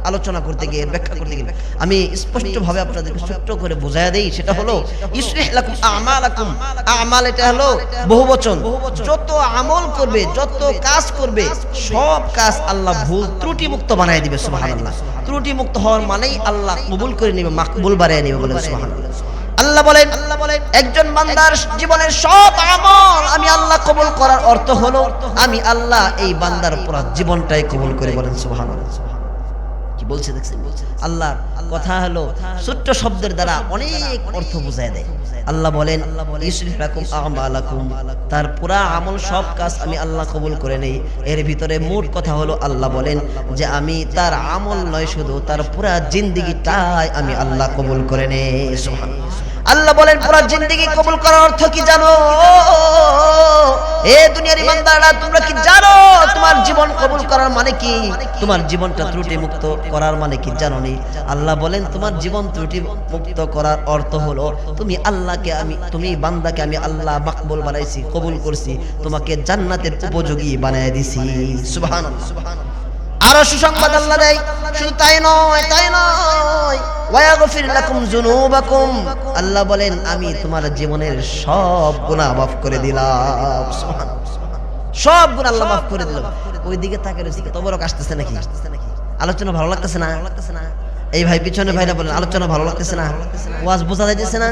S1: আলোচনা করতে গিয়ে, ব্যাখ্যা করতে গিয়ে। আমি স্পষ্টভাবে আপনাদেরকে ছোট্ট করে বোঝায় দেই, সেটা হলো ইসলিহ লাকুম আমালাকুম। আমাল এটা হলো বহুবচন। যত আমল করবে, যত কাজ করবে, সব কাজ আল্লাহ ভুল ত্রুটি মুক্ত বানায় দিবে। সুবহানাল্লাহ। ত্রুটি মুক্ত হওয়ার মানেই আল্লাহ কবুল করে নেবে, মাকবুল বানিয়ে নেবে। বলেন সুবহানাল্লাহ। আল্লাহ বলেন একজন বান্দার জীবনের সব আমল আমি আল্লাহ কবুল করার অর্থ হলো আমি আল্লাহ এই বান্দার পুরো জীবনটাই কবুল করে। বলেন সুবহানাল্লাহ। কি বলছে দেখছেন? আল্লাহর কথা হলো ছোট্ট শব্দের দ্বারা অনেক অর্থ বোঝায় দেয়। আল্লাহ বলেন ইসলিহ লাকুম আমালাকুম, তার পুরা আমল সব কাজ আমি আল্লাহ কবুল করে নেই। এর ভিতরে মোট কথা হলো আল্লাহ বলেন যে আমি তার আমল নয় শুধু তার পুরা জিন্দেগিটাই আমি আল্লাহ কবুল করে নেই। সুবহানাল্লাহ। আল্লাহ বলেন পুরো জিন্দেগি কবুল করার অর্থ কি জানো? এ দুনিয়ার ইমানদাররা, তোমরা কি জানো তোমার জীবন কবুল করার মানে কি? তোমার জীবনটা ত্রুটি মুক্ত করার মানে কি জানো নি? আল্লাহ বলেন তোমার জীবন ত্রুটি মুক্ত করার অর্থ হলো তুমি বান্দাকে আমি আল্লাহ মাকবুল বানাইছি, কবুল করছি, তোমাকে জান্নাতের উপযোগী বানায় দিছি। সুবহানাল্লাহ। আরো সুসংবাদ আল্লাহ দেয়, শুধু তাই নয় ওয়ায়াগফির লাকুম যুনুবাকুম, আল্লাহ বলেন আমি তোমার জীবনের সব গুনাহ মাফ করে দিলাম। সুবহানাল্লাহ, সব গুনাহ আল্লাহ মাফ করে দিলাম। ওইদিকে তাকিয়ে রয়েছে, তবরক আসতেছে নাকি? আলোচনা ভালো লাগতেছে না? এই ভাই পিছনে ভাইরা বলেন আলোচনা ভালো লাগতেছে না? ওয়াজ বোঝা যাইতেছে না?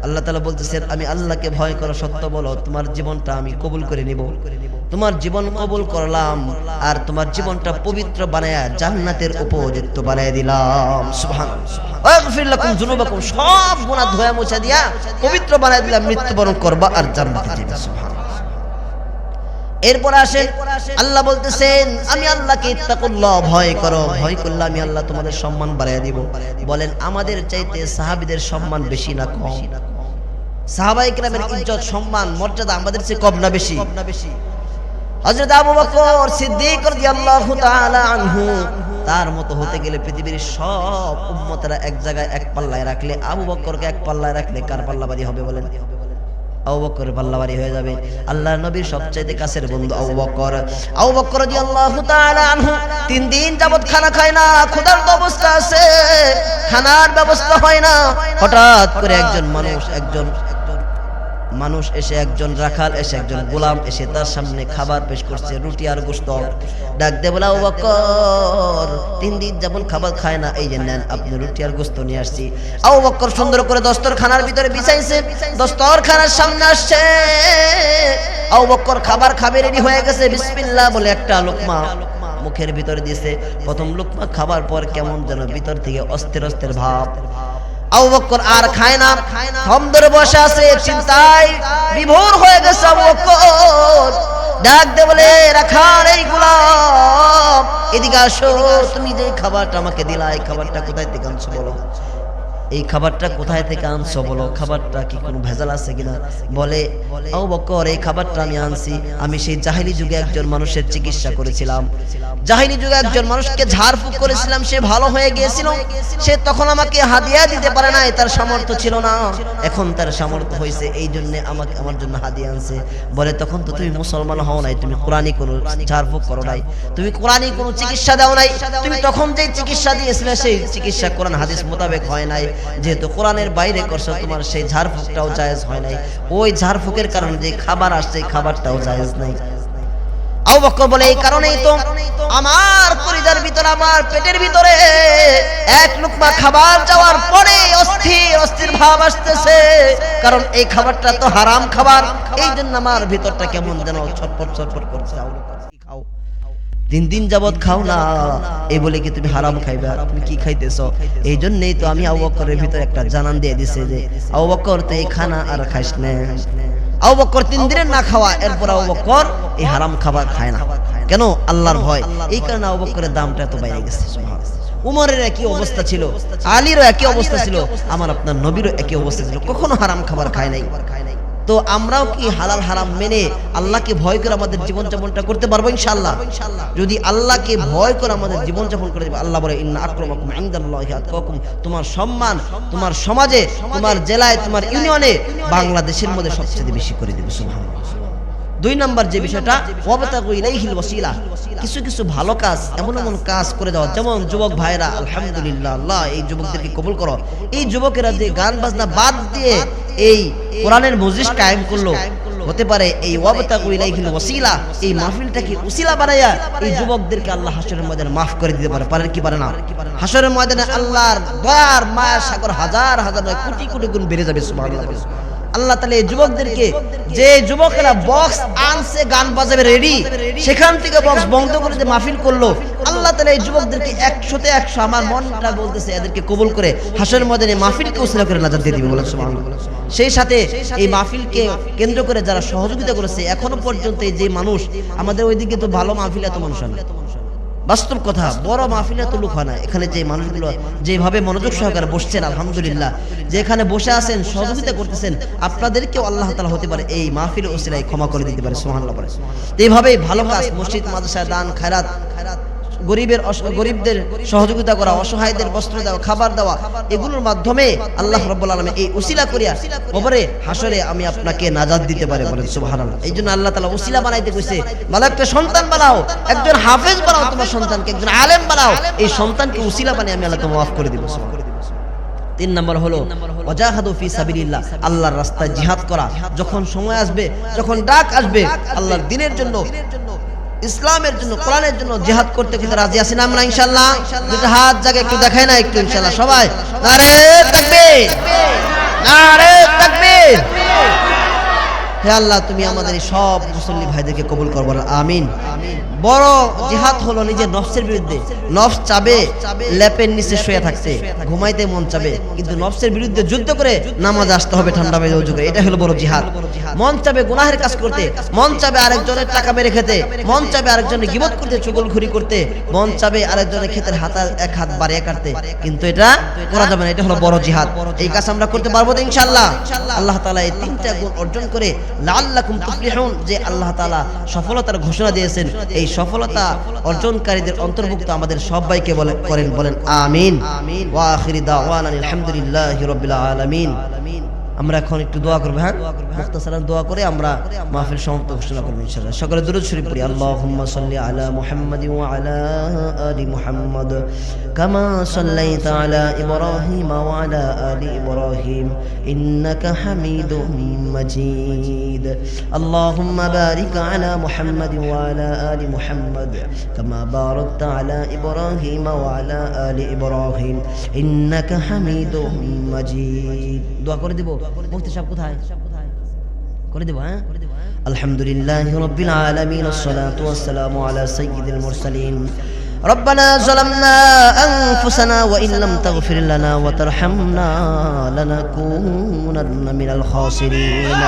S1: আল্লাহ তাআলা বলতেছেন আমি আল্লাহকে ভয় করো, সত্য বলো, তোমার জীবনটা আমি কবুল করে নিব। তোমার জীবন কবুল করলাম আর তোমার জীবনটা পবিত্র বানায়া জান্নাতের উপযুক্ত বানায় দিলাম। সুবহানাল্লাহ। ওয়াগফির লাকুম যুনুবাকুম, সব গুনাহ ধোয়া মুছে দিয়া পবিত্র বানায় দিলাম, মৃত্যুবরণ করবা আর জান্নাতে যাবে। সুবহানাল্লাহ। এরপর আসেন আল্লাহ বলতেছেন আমি আল্লাহকে ইত্তাকুল্লাহ, ভয় করো, ভয় করলে আমি আল্লাহ তোমাদের সম্মান বাড়াইয়া দিব। বলেন আমাদের চাইতে সাহাবীদের সম্মান বেশি না কম? সাহাবায়ে কেরামের ইজ্জত সম্মান মর্যাদা আমাদের চেয়ে কম না বেশি? হযরত আবু বকর সিদ্দিক রাদিয়াল্লাহু তাআলা আনহু, তার মতো হতে গেলে পৃথিবীর সব উম্মতেরা এক জায়গায় এক পাল্লায় রাখলে, আবু বকরকে এক পাল্লায় রাখলে কার পাল্লা ভারী হবে বলেন? আবু বকরের পাল্লা ভারী হয়ে যাবে। আল্লাহর নবীর সবচেয়ে কাছের বন্ধু আবু বকর রাদিয়াল্লাহু তাআলা আনহু 3 দিন যাবত খানা খায় না, ক্ষুধার্ত অবস্থা আছে, খানার ব্যবস্থা হয় না। হঠাৎ করে একজন মানুষ এসে, একজন রাখাল এসে, একজন গোলাম এসে তার সামনে খাবার পেশ করছে, রুটি আর গোশত। ডাক দিয়ে বলে আবু বকর 3 দিন যেমন খাবার খায় না, এই যে নেন আপনি রুটি আর গোশত নিয়ে আসছি। আবু বকর সুন্দর করে দস্তরখানার ভিতরে বিছাইছে, দস্তরখানার সামনে আসছে, আবু বকর খাবার খাবে রেডি হয়ে গেছে, বিসমিল্লাহ বলে একটা লোকমা মুখের ভিতরে দিয়েছে। প্রথম লোকমা খাবার পর কেমন যেন ভিতর থেকে অস্থির ভাব। আবু বকর আর খায় না, থম ধরে বসে আছে, চিন্তায় বিভোর হয়ে গেছে। আবু বকর ডাক দে বলে রাখাল এই গোলাম এদিকে আসো, তুমি যে খাবারটা আমাকে দিলা এই খাবারটা কোথায় থেকে আনছো বলো? এই খাবারটা কোথায় থেকে আনছো বলো? খাবারটা কি কোনো ভেজাল আছে কিনা? বলে আবু বকর এই খাবারটা আমি আনছি, আমি সেই জাহেলি যুগে একজন মানুষের চিকিৎসা করেছিলাম, জাহেলি যুগে একজন মানুষকে ঝাড়ফুঁক করেছিলাম, সে ভালো হয়ে গিয়েছিল, সে তখন আমাকে হাদিয়া দিতে পারে নাই, তার সামর্থ্য ছিল না, এখন তার সামর্থ্য হয়েছে, এই জন্য আমাকে আমার জন্য হাদিয়া আনছে। বলে তখন তো তুমি মুসলমান হও নাই, তুমি কোরআনী কোনো ঝাড়ফুঁক করো নাই, তুমি কোরআনী কোনো চিকিৎসা দাও নাই, তুমি তখন যে চিকিৎসা দিয়েছিলে সেই চিকিৎসা কোরআন হাদিস মোতাবেক হয় নাই, যেহেতু কোরআনের বাইরে করছো তোমার সেই ঝাড়ফুঁকটাও জায়েজ হয় নাই, ওই ঝাড়ফুঁকের কারণে যে খাবার আসছে খাবারটাও জায়েজ নাই। আবু বকর বলে এই কারণেই তো আমার কলিজার ভিতরে, আমার পেটের ভিতরে এক লুকমা খাবার যাওয়ার পরে অস্থির ভাব আসতেছে, কারণ এই খাবারটা তো হারাম খাবার, এই জন্য আমার ভিতরটা কেমন যেন ছটফট করছে। খাও 3 দিন যাবত খাও না, এই বলে কি তুমি হারাম খাইবা? তুমি কি খাইতেছো? এই জন্যই তো আমি আবু বকরের ভিতরে একটা জানান দিয়ে দিছে যে আবু বকর তো এই খানা আর খাইস না। আবু বকর 3 দিনের না খাওয়া, এরপর আবু বকর এই হারাম খাবার খায় না। কেন? আল্লাহর ভয়। এই কারণে আবু বকরের দামটা এত বাইরে গেছে। উমরের একই অবস্থা ছিল, আলীরও একই অবস্থা ছিল, আমার আপনার নবীরও একই অবস্থা ছিল, কখনো হারাম খাবার খায় নাই। তো আমরাও কি হালাল হারাম মেনে আল্লাহকে ভয় করে আমাদের জীবনযাপনটা করতে পারবো ইনশাআল্লাহ? যদি আল্লাহকে ভয় করে আমাদের জীবনযাপন করে দেবে, আল্লাহ বলে ইন্না আকরামাকুম ইনদাল্লাহি আতকাকুম, তোমার সম্মান তোমার সমাজে, তোমার জেলায়, তোমার ইউনিয়নে, বাংলাদেশের মধ্যে সবচেয়ে বেশি করে দেবে। সুবহানাল্লাহ। 2 নম্বর যে বিষয়টা ওয়াবতাগু ইলাইহিল ওয়াসিলা, কিছু ভালো কাজ, এমন কাজ করে দেওয়া, যেমন যুবক ভাইরা আলহামদুলিল্লাহ, আল্লাহ এই যুবকদেরকে কবুল করো, এই যুবকেরা যে গান বাজনা বাদ দিয়ে এই কোরআনের মজলিস কায়েম করলো, হতে পারে এই ওয়াবতাগু ইলাইহিল ওয়াসিলা, এই মাহফিলটাকে উসিলা বানায়া এই যুবকদেরকে আল্লাহ হাশরের ময়দানে মাফ করে দিতে পারে। পারেন কি পারে না? হাশরের ময়দানে আল্লাহর দয়ার মায়ার সাগর হাজার নয় কোটি গুণ বেড়ে যাবে। সুবহানাল্লাহ। আল্লাহ তাআলা এই যুবকদেরকে, যে যুবকেরা বক্স আনছে গান বাজাবে রেডি, সেখান থেকে বক্স বন্ধ করে যে মাহফিল করলো, আল্লাহ তাআলা এই যুবকদেরকে 100তে 100, আমার মনটা বলতেছে এদেরকে কবুল করে হাশরের ময়দানে মাহফিলকে উসিলা করে নাজাত দিয়ে দিবে। বলেন সুবহানাল্লাহ। সেই সাথে এই মাহফিলকে কেন্দ্র করে যারা সহযোগিতা করেছে এখনো পর্যন্ত, এই যে মানুষ আমাদের ওইদিকে তো ভালো মাহফিল, এত মানুষ হয় না, বাস্তব কথা, বড় মাহফিলে তো লোক হয় না। এখানে যে মানুষগুলো যেভাবে মনোযোগ সহকারে বসছেন, আলহামদুলিল্লাহ, যে এখানে বসে আছেন, সহযোগিতা করতেছেন, আপনাদেরকেও আল্লাহ তাআলা হতে পারে এই মাহফিলের ওসিলায় ক্ষমা করে দিতে পারে। সুবহানাল্লাহ পড়ে। এইভাবেই ভালো কাজ, মসজিদ মাদ্রাসা দান খয়রাত, গরিবদের সহযোগিতা করা, অসহায়দের বস্ত্র দেওয়া, খাবার দেওয়া, এগুলোর মাধ্যমে আল্লাহ রাব্বুল আলামিন এই উসিলা করিয়া কবরে হাসরে আমি আপনাকে নাজাত দিতে পারে। বলেন সুবহানাল্লাহ। এই জন্য আল্লাহ তাআলা উসিলা বানাইতে কইছে, ভালো একটা সন্তান বানাও, একজন হাফেজ বানাও তোমার সন্তানকে, একজন আলেম বানাও, এই সন্তানকে উসিলা বানিয়ে আমি আল্লাহ তোমাকে মাফ করে দিব। 3 নম্বর হলো ওয়াজাহাদু ফি সাবিলিল্লাহ, আল্লাহর রাস্তায় জিহাদ করা। যখন সময় আসবে, যখন ডাক আসবে আল্লাহর দ্বীনের জন্য, ইসলামের জন্য, কোরআনের জন্য জিহাদ করতে কিন্তু রাজি আছি না আমরা ইনশাআল্লাহ? দুটো হাত জায়গা একটু দেখায় না একটু ইনশাআল্লাহ সবাই। নারে তাকবীর, নারে তাকবীর। হে আল্লাহ, তুমি আমাদের এই সব মুসল্লি ভাইদেরকে কবুল করো, বলেন আমিন। বড় জিহাদ হলো নিজের নফসের বিরুদ্ধে। নফস চাবে লেপের নিচে শুয়ে থাকতে, ঘুমাইতে মন চাবে, কিন্তু নফসের বিরুদ্ধে যুদ্ধ করে নামাজ আসতে হবে ঠান্ডা মেজাজে ওযু করে। এটা হলো বড় জিহাদ। মন চাবে গুনাহের কাজ করতে, মন চাবে আরেকজনের টাকা মেরে খেতে, মন চাবে আরেকজনের গীবত করতে, চুগলখড়ি করতে, মন চাবে আরেকজনের ক্ষেতের এক হাত বাড়িয়ে কাটতে, কিন্তু এটা করা যাবে না। এটা হলো বড় জিহাদ। এই কাজ আমরা করতে পারবো তো ইনশাআল্লাহ? আল্লাহ তাআলা এই 3টা গুণ অর্জন করে লাআল্লাকুম তুফলিহুন, যে আল্লাহ তাআলা সফলতার ঘোষণা দিয়েছেন, এই সফলতা অর্জনকারীদের অন্তর্ভুক্ত আমাদের সবাইকে বলেন আমিন। ওয়া আখিরি দাওয়ানা আলহামদুলিল্লাহি রাব্বিল আলামিন। আমরা এখন একটু দোয়া করব। হ্যাঁ, মুখতাসারান দোয়া করে আমরা মাহফিল সমাপ্ত ঘোষণা করব ইনশাআল্লাহ। সকলে দুরূদ শরীফ পড়ি। আল্লাহুম্মা সাল্লি আলা মুহাম্মাদিন ওয়া আলা আলি মুহাম্মাদ কামা সাল্লাইতা আলা ইব্রাহিম ওয়া আলা আলি ইব্রাহিম ইন্নাকা হামিদুম মাজিদ। আল্লাহুম্মা বারিক আলা মুহাম্মাদিন ওয়া আলা আলি মুহাম্মাদ কামা বারাকতা আলা ইব্রাহিম ওয়া আলা আলি ইব্রাহিম ইন্নাকা হামিদুম মাজিদ। দোয়া করে দিব। মুফতি সাহেব কোথায়? করে দেব। হ্যাঁ, আলহামদুলিল্লাহি রাব্বিল আলামিন ওয়াসসালাতু ওয়াসসালামু আলা সাইয়্যিদিল মুরসালিন। ربنا ظلمنا أنفسنا وإن لم تغفر لنا وترحمنا لنكونن من الخاسرين.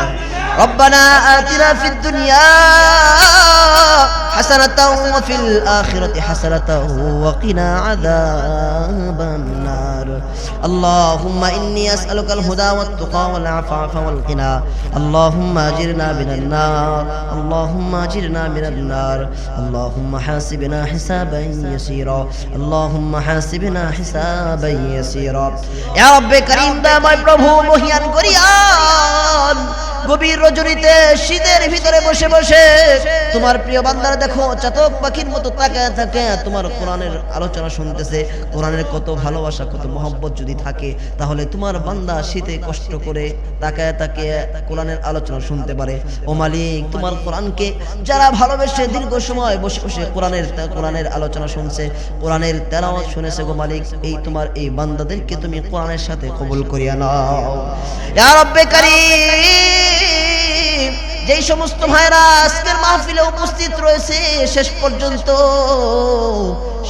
S1: ربنا آتنا في الدنيا حسنة وفي الآخرة حسنة وقنا عذاب النار. اللهم إني أسألك الهدى والتقى والعفاف والغنى. اللهم أجرنا من النار، اللهم أجرنا من النار. اللهم حاسبنا حسابا يسيرا، اللهم حاسبنا حسابا يسيرا. يا رب كريم دامয় প্রভু মহিয়ান করিয়ান, গভীর রজনীতে শীতের ভিতরে বসে বসে তোমার প্রিয় বান্দারা দেখো চাতক পাখির মতো তাকায় থাকে, তোমার কোরআনের আলোচনা শুনতেছে। কোরআনের কত ভালোবাসা, কত মহব্বত যদি থাকে, তাহলে তোমার বান্দা শীতে কষ্ট করে তাকায় তাকিয়ে কোরআনের আলোচনা শুনতে পারে। ও মালিক, তোমার কোরআনকে যারা ভালোবেসে দীর্ঘ সময় বসে বসে কোরআনের আলোচনা শুনছে, কোরআনের তেলাওয়াত শুনেছে, গো মালিক, এই তোমার এই বান্দাদেরকে তুমি কোরআনের সাথে কবুল করিয়া নাও। ইয়া রব্বে কারীম, যেই সমস্ত ভাইরা আজকের মাহফিলে উপস্থিত রয়েছে শেষ পর্যন্ত,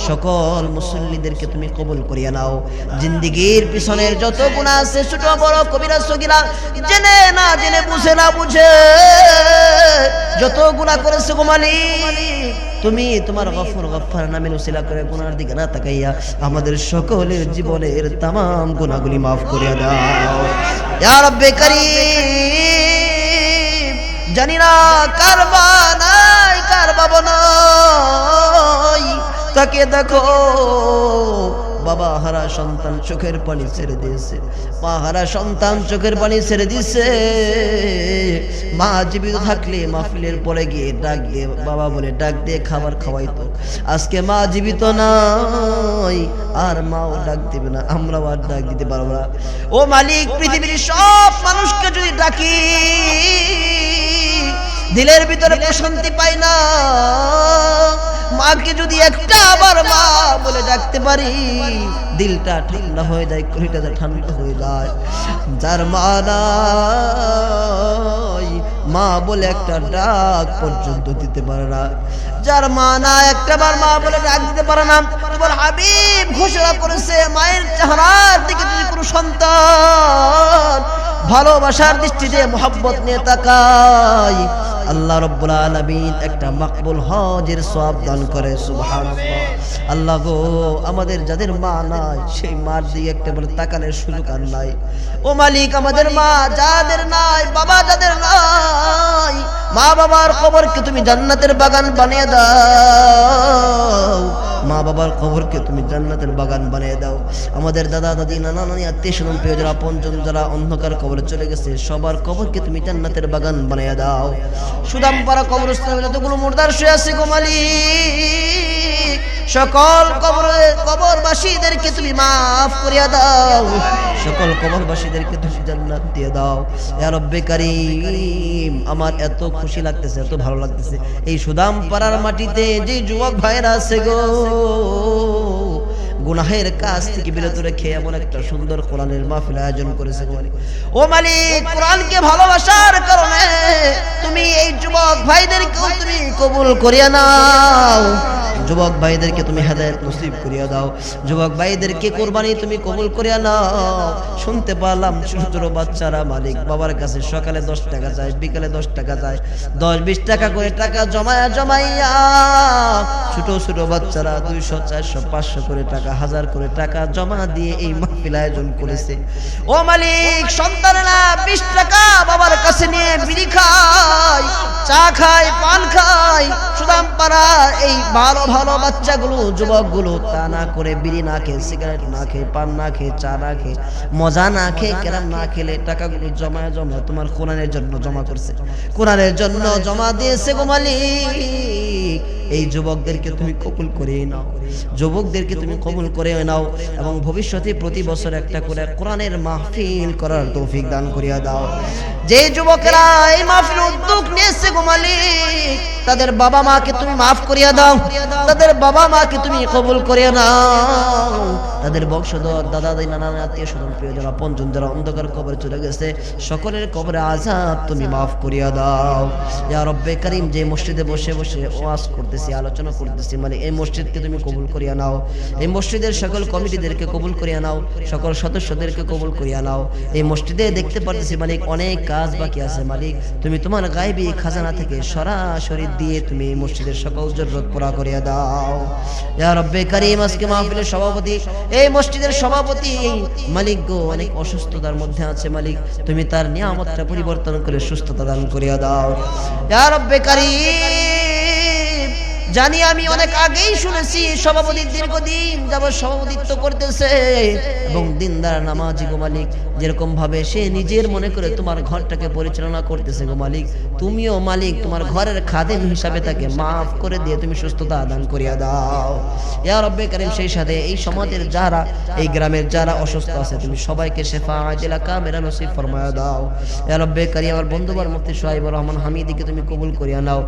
S1: সকল মুসল্লিদেরকে তুমি কবুল করিয়া নাও। জিন্দেগীর পিছনের যত গুনাহ আছে, ছোট বড় কবিরা সগীরা, জেনে না জেনে, বুঝে না বুঝে যত গুনাহ করেছে, গো মালিক, তুমি তোমার গফুর গফফার নামের উসিলা করে গুনার দিকে না তাকাইয়া আমাদের সকলের জীবনের तमाम গুনাহগুলি maaf করিয়া দাও। ইয়া রব্বে কারীম, জানি না কার বানাই কার বাবা নাই, তাকে দেখো বাবা হারা সন্তান চোখের পানি ছেড়ে দিয়েছে, মা হারা সন্তান চোখের পানি ছেড়ে দিয়েছে। মা জীবিত থাকলে মাহফিলের পরে গিয়ে ডাক দিয়ে বাবা বলে ডাক দিয়ে খাবার খাওয়াইতো। আজকে মা জীবিত নাই, আর মাও ডাক দিবে না, আমরাও আর ডাক দিতে পারবো না। ও মালিক, পৃথিবীর সব মানুষকে যদি ডাকি দিলের ভিতরে প্রশান্তি পাই না, মাকে যদি একটা আবার মা বলে ডাকতে পারি, দিলটা ঠান্ডা হয়ে যায়, কলিজাটা ঠান্ডা হয়ে যায়। যার মা নাই, মা বলে একটা ডাক পর্যন্ত দিতে পারে না, যার মা না একটাবার মা বলে ডাক দিতে পারে না, তোমার হাবিব ঘোষণা করেছে মায়ের চেহারার দিকে যদি কোনো সন্তান ভালোবাসার দৃষ্টিতে মোহাব্বত নিয়ে তাকাই, আল্লাহ রাব্বুল আলামিন একটা মাকবুল হজের সওয়াব দান করে। সুবহানাল্লাহ। আল্লাহ গো, আমাদের যাদের মা নাই সেই মার দিকে একটা বলে তাকানোর সুযোগ আর নাই। ও মালিক, আমাদের মা যাদের নাই, বাবা যাদের নাই, মা বাবার কবরকে তুমি জান্নাতের বাগান বানিয়ে দাও। মা বাবার কবরকে তুমি জান্নাতের বাগান বানিয়ে দাও। আমাদের দাদা দাদি নানা নানি আত্মীয় স্বজন প্রিয় যারা আপনজন যারা অন্ধকার কবরে চলে গেছে সবার কবরকে তুমি জান্নাতের বাগান বানিয়ে দাও। সুদামপাড়া কবরস্থানে যতগুলো মুর্দার শুয়ে আছে গো মালিক, সকল কবরবাসীদেরকে তুমি মাফ করিয়া দাও, সকল কবরবাসীদেরকে তুমি জান্নাত দিয়ে দাও। ইয়া রব্বে কারীম, আমার এত খুশি লাগতেছে, এত ভালো লাগতেছে এই সুদামপাড়ার মাটিতে যে যুবক ভাইরা আছে গো, গুনাহের কাজ থেকে বিরত রেখে এমন একটা সুন্দর কোরআনের মাহফিল আয়োজন করেছে গো মালিক। ও মালিক, কোরআনকে ভালোবাসার কারণে তুমি এই যুবক ভাইদেরকেও তুমি কবুল করিয়া নাও, যুবক ভাইদেরকে তুমি হেদায়েত নসিব করিয়া দাও, যুবক ভাইদেরকে কুরবানি তুমি কবুল করিয়া নাও। শুনতে পারলাম ছোট ছোট বাচ্চারা মালিক বাবার কাছে সকালে 10 টাকা চায়, বিকালে 10 টাকা চায়, 10-20 টাকা করে টাকা জমাইয়া ছোট ছোট বাচ্চারা 200 400 500 করে টাকা, 1000 করে টাকা জমা দিয়ে এই মাহফিল আয়োজন করেছে। ও মালিক, সন্তানেরা 20 টাকা বাবার কাছে নিয়ে বিড়ি খায়, চা খায়, পান খায়। সুদামপাড়া এই ভালো ভালো বাচ্চাগুলো যুবকগুলো তা না করে বিড়ি না খেয়ে, সিগারেট না খেয়ে, পান না খেয়ে, চা না খেয়ে, মজা না খেয়ে, কেরাম না খেলে টাকাগুলো জমা তোমার কোরআনের জন্য জমা করছে, কোরআনের জন্য জমা দিয়েছে গো মালিক। এই যুবকদেরকে তুমি কবুল করে নাও, যুবকদেরকে তুমি কবুল করে নাও এবং ভবিষ্যতে প্রতি বছর একটা করে কোরআনের মাহফিল করার তৌফিক দান করিয়া দাও। যে যুবকেরা এই মাহফিল উদ্যোগ নিয়েছে গো মালিক, তাদের বাবা মাকে তুমি মাফ করিয়া দাও, তাদের বাবা মাকে তুমি কবুল করিয়া নাও, তাদের বংশধর দাদা দাদি নানা আত্মীয় স্বজন প্রিয় যারা আপনজন যারা অন্ধকার কবরে চলে গেছে সকলের কবরে আযাব তুমি মাফ করিয়া দাও। ইয়া রব্বে কারীম, যে মসজিদে বসে বসে ওয়াজ করতেছি, আলোচনা করতেছি, মানে এই মসজিদকে তুমি কবুল করিয়া নাও, এই মসজিদের সকল কমিটিদেরকে কবুল করিয়া নাও, সকল সদস্যদেরকে কবুল করিয়া নাও। এই মসজিদে দেখতে পারতেছি মালিক অনেক কাজ বাকি আছে মালিক, তুমি তোমার গায়বী খাজানা থেকে সরাসরি দিয়ে তুমি এই মসজিদের সকল জরুরত পুরা করিয়া দাও। ইয়া রব্বে কারীম, আজকে মাহফিলের সভাপতি, এই মসজিদের সভাপতি মালিক গো অনেক অসুস্থতার মধ্যে আছে মালিক, তুমি তার নিয়ামতটা পরিবর্তন করে সুস্থতা দান করিয়া দাও। ইয়া রব্বে কারীম, জানি আমি অনেক আগেই শুনেছি সভাপতি দীর্ঘদিন যাবত সভাপতিত্ব করতেছে এবং দিনদার নামাজি গো মালিক, যেরকম ভাবে সে নিজের মনে করে তোমার ঘরটাকে পরিচালনা করতেছে গো মালিক, তুমিও মালিক তোমার ঘরের খাদেম হিসাবে তাকে মাফ করে দিয়ে তুমি সুস্থতা দান করিয়া দাও। ইয়া রব্বে কারীম, সেই সাথে এই সমাজের যারা, এই গ্রামের যারা অসুস্থ আছে তুমি সবাইকে শেফা আজিলা কামিলা নসিব ফরমায়া দাও। ইয়া রব্বে কারীম, আমার বন্ধুবার মুফতি সোহাইবুর রহমান হামিদিকে তুমি কবুল করিয়া নাও।